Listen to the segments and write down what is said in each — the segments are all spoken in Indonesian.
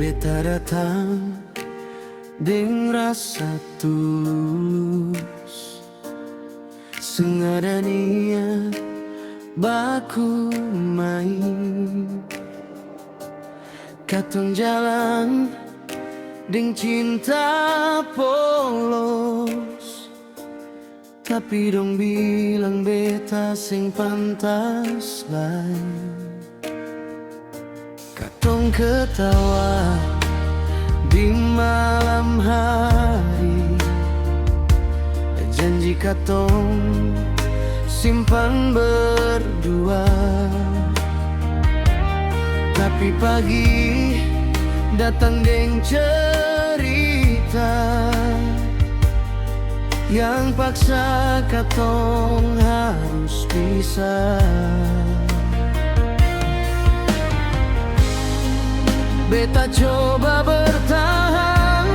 beta datang deng rasa tulus, sengaja niat baku main. Katong jalan deng cinta polos, tapi dong bilang beta sing pantas lain. Katong ketawa di malam hari, janji katong simpan berdua. Tapi pagi datang deng cerita yang paksa katong harus pisah. Beta coba bertahan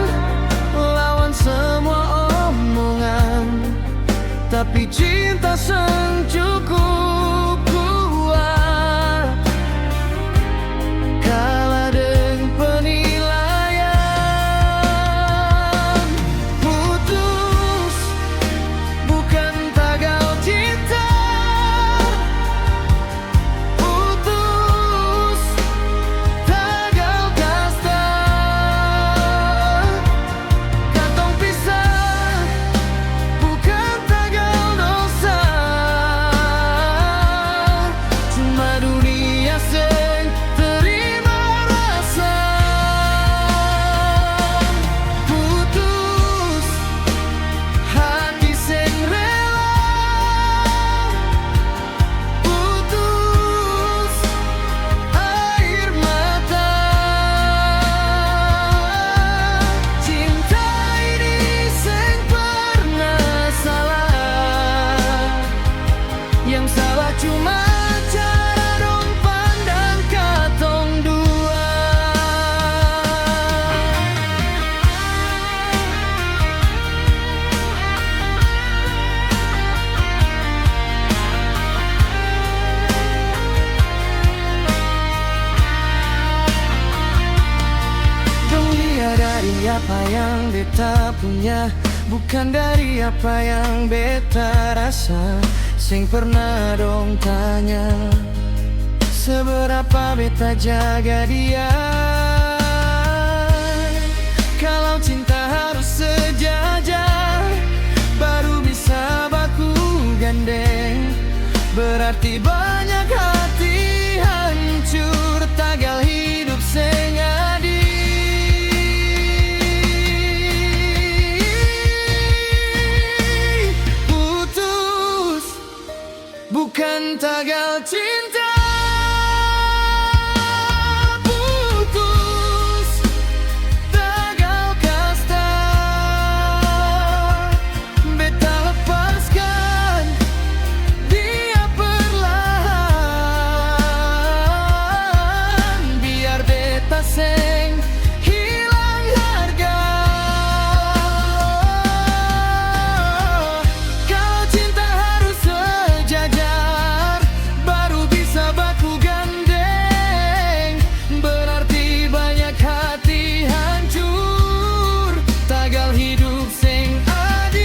lawan semua omongan, tapi cinta sang cukup kuat kalah deng penilaian. Putus bukan tagal cinta, putus tagal kasta. Katong pisah bukan tagal dosa, cuma dunia seng terima rasa. Putus hati seng rela, putus air mata. Cinta ini seng pernah salah, yang salah cuma cara dong pandang katong dua. Dong lihat dari apa yang beta punya, bukan dari apa yang beta rasa. Sing pernah dong tanya seberapa beta jaga dia. Kalau cinta harus sejajar baru bisa baku gandeng, berarti banyak hati hancur tagal hidup seng adil. Putus bukan tagal cinta, putus tagal kasta. Beta lepaskan dia perlahan, biar beta seng hilang harga. Kalau cinta harus sejajar baru bisa baku gandeng, berarti banyak hati hancur tagal hidup seng adil.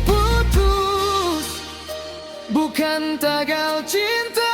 Putus bukan tagal cinta,